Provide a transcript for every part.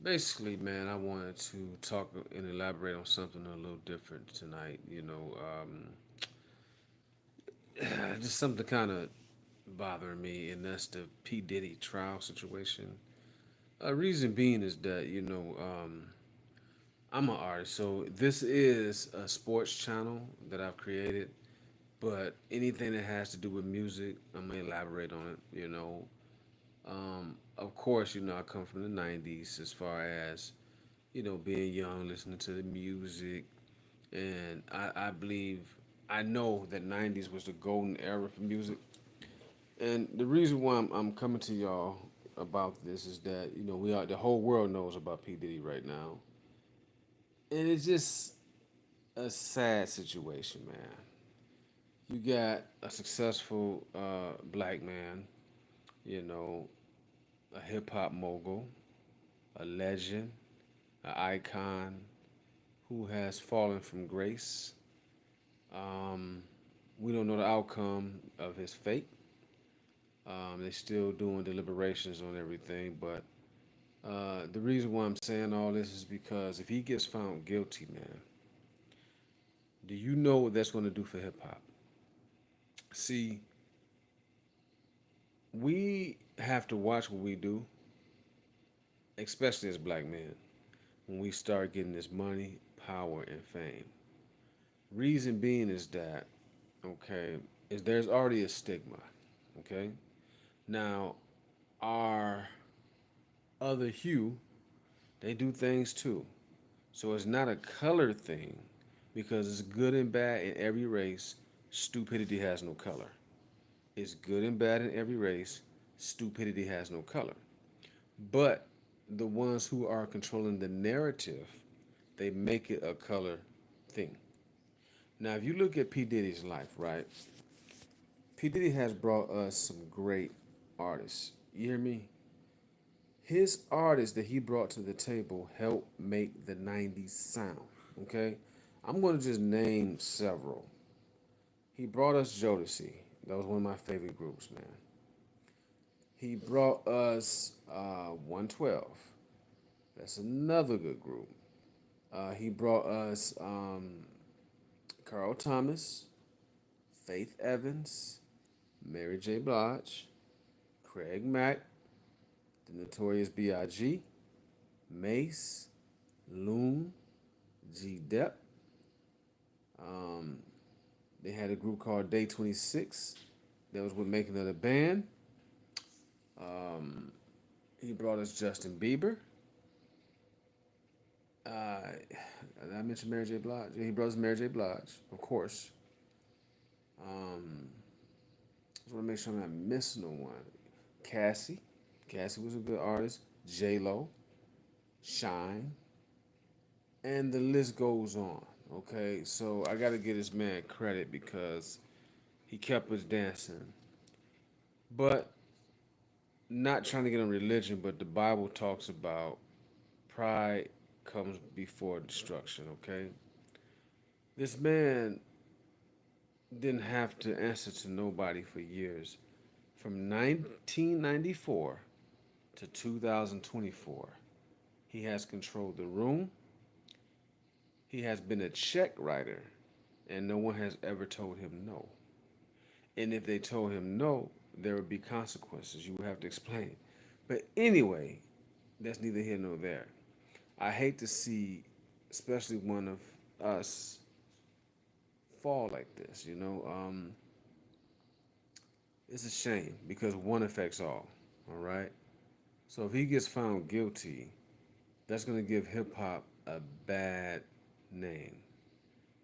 Basically, man, I wanted to talk and elaborate on something a little different tonight. Just something kind of bothering me, and that's the P. Diddy trial situation. Reason being is that, I'm an artist, so this is a sports channel that I've created, but anything that has to do with music, I'm going to elaborate on it. Of course, I come from the 90s as far as, being young, listening to the music. And I believe, I know that 90s was the golden era for music. And the reason why I'm coming to y'all about this is that, the whole world knows about P. Diddy right now. And it's just a sad situation, man. You got a successful black man, you know, a hip hop mogul, a legend, an icon who has fallen from grace. Um, we don't know the outcome of his fate. They're still doing deliberations on everything, but the reason why I'm saying all this is because if he gets found guilty, man, do you know what that's going to do for hip hop? See, we have to watch what we do, especially as black men, when we start getting this money, power, and fame. Reason being is that, okay, is there's already a stigma, okay? Now, our other hue, they do things too. So it's not a color thing because it's good and bad in every race. Stupidity has no color. It's good and bad in every race. Stupidity has no color. But the ones who are controlling the narrative, they make it a color thing. Now, if you look at P. Diddy's life, right? P. Diddy has brought us some great artists. You hear me? His artists that he brought to the table helped make the 90s sound. Okay? I'm going to just name several. He brought us Jodeci. That was one of my favorite groups, man. He brought us 112. That's another good group. He brought us Carl Thomas, Faith Evans, Mary J. Blige, Craig Mack, The Notorious B.I.G., Mace, Loon, G. Dep. Um, they had a group called Day 26 that was with making of the band. Um, he brought us Justin Bieber. I mentioned Mary J. Blige. He brought us Mary J. Blige, of course. Just want to make sure I'm not missing no one. Cassie. Cassie was a good artist. J Lo, Shine, and the list goes on. Okay, so I got to give this man credit because he kept us dancing. But not trying to get on religion, but the Bible talks about pride comes before destruction. Okay, this man didn't have to answer to nobody for years. From 1994 to 2024, he has controlled the room. He has been a check writer, and no one has ever told him no. And if they told him no, there would be consequences. You would have to explain. But anyway, that's neither here nor there. I hate to see, especially one of us, fall like this. It's a shame because one affects all. All right. So if he gets found guilty, that's gonna give hip hop a bad name,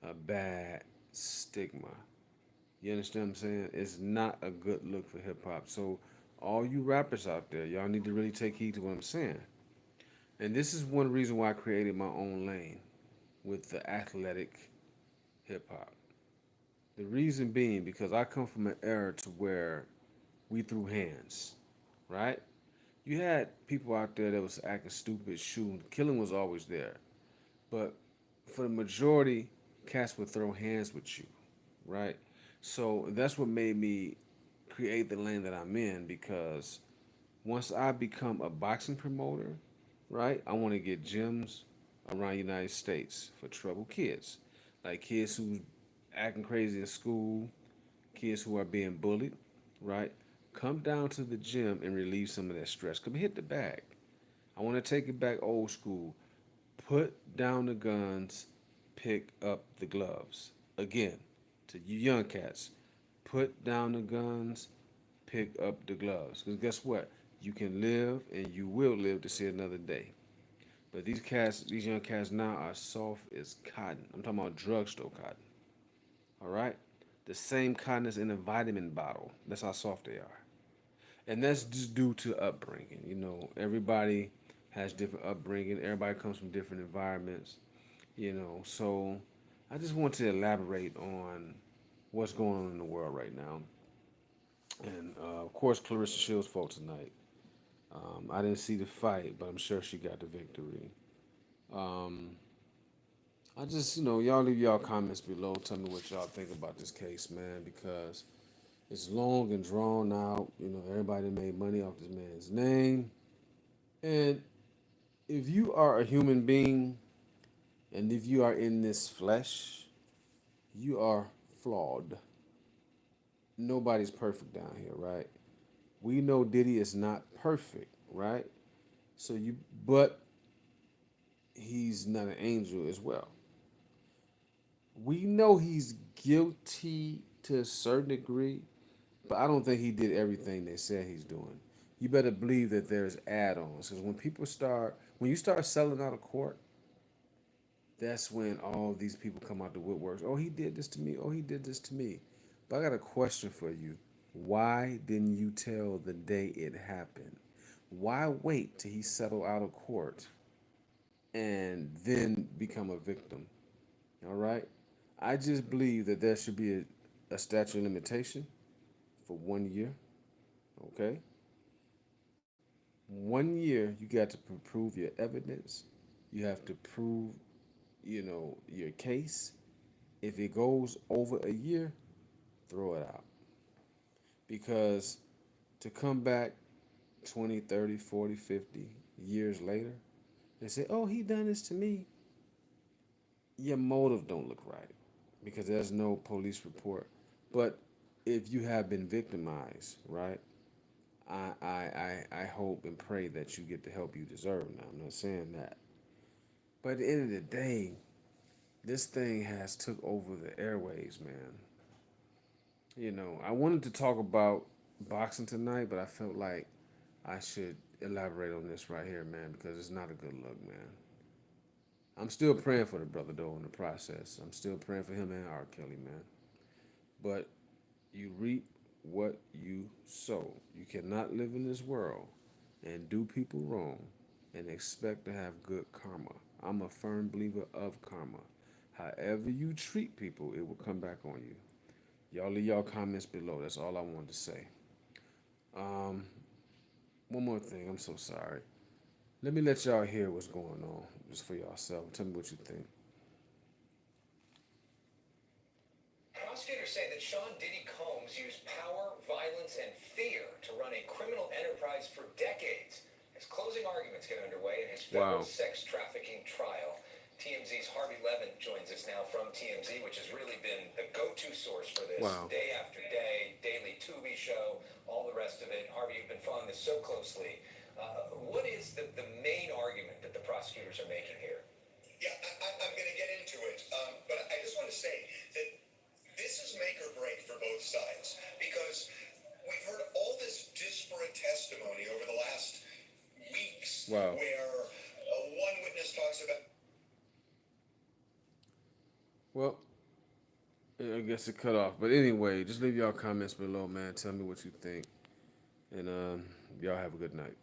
a bad stigma. You understand what I'm saying? It's not a good look for hip hop. So all you rappers out there, y'all need to really take heed to what I'm saying. And this is one reason why I created my own lane with the athletic hip hop. The reason being because I come from an era to where we threw hands, right? You had people out there that was acting stupid, shooting, killing was always there. But for the majority, cats would throw hands with you, right? So that's what made me create the lane that I'm in because once I become a boxing promoter, right? I want to get gyms around the United States for troubled kids, like kids who acting crazy in school, kids who are being bullied, right? Come down to the gym and relieve some of that stress. Come hit the bag. I want to take it back old school. Put down the guns, pick up the gloves. Again, to you young cats, put down the guns, pick up the gloves. Because guess what? You can live and you will live to see another day. But these cats, these young cats now are soft as cotton. I'm talking about drugstore cotton. All right? The same cotton is in a vitamin bottle. That's how soft they are. And that's just due to upbringing. You know, everybody has different upbringing. Everybody comes from different environments. You know, so I just want to elaborate on what's going on in the world right now. And of course, Clarissa Shields fought tonight. I didn't see the fight, but I'm sure she got the victory. Um, I just, y'all leave y'all comments below. Tell me what y'all think about this case, man, because it's long and drawn out. You know, everybody made money off this man's name. And if you are a human being and if you are in this flesh, you are flawed. Nobody's perfect down here, right? We know Diddy is not perfect, right? So but he's not an angel as well. We know he's guilty to a certain degree, but I don't think he did everything they said he's doing. You better believe that there's add-ons because when you start selling out of court, that's when all these people come out the woodworks. Oh, he did this to me. Oh, he did this to me. But I got a question for you. Why didn't you tell the day it happened? Why wait till he settled out of court and then become a victim? All right. I just believe that there should be a statute of limitation for 1 year. Okay. 1 year, you got to prove your evidence. You have to prove, your case. If it goes over a year, throw it out. Because to come back 20, 30, 40, 50 years later and say, oh, he done this to me, your motive don't look right because there's no police report. But if you have been victimized, right, I hope and pray that you get the help you deserve. Now, I'm not saying that. But at the end of the day, this thing has took over the airways, man. I wanted to talk about boxing tonight, but I felt like I should elaborate on this right here, man, because it's not a good look, man. I'm still praying for the brother, though, in the process. I'm still praying for him and R. Kelly, man. But you reap what you sow. You cannot live in this world and do people wrong and expect to have good karma. I'm a firm believer of karma. However you treat people, it will come back on you. Y'all leave y'all comments below. That's all I wanted to say. Um, One more thing. I'm so sorry. Let me let y'all hear what's going on just for yourself. Tell me what you think. Prosecutors say that Sean Diddy Combs used power, violence, and fear to run a criminal enterprise for decades. As closing arguments get underway in his federal Wow. sex trafficking trial, TMZ's Harvey Levin joins us now from TMZ, which has really been the go-to source for this Wow. day after day, daily Tubi show, all the rest of it. Harvey, you've been following this so closely. What is the main argument that the prosecutors are making here? Yeah, I'm going to get into it, but I just want to say that this is make or break for both sides because we've heard all this disparate testimony over the last weeks Wow. where one witness talks about. Well, I guess it cut off. But anyway, just leave y'all comments below, man. Tell me what you think. And y'all have a good night.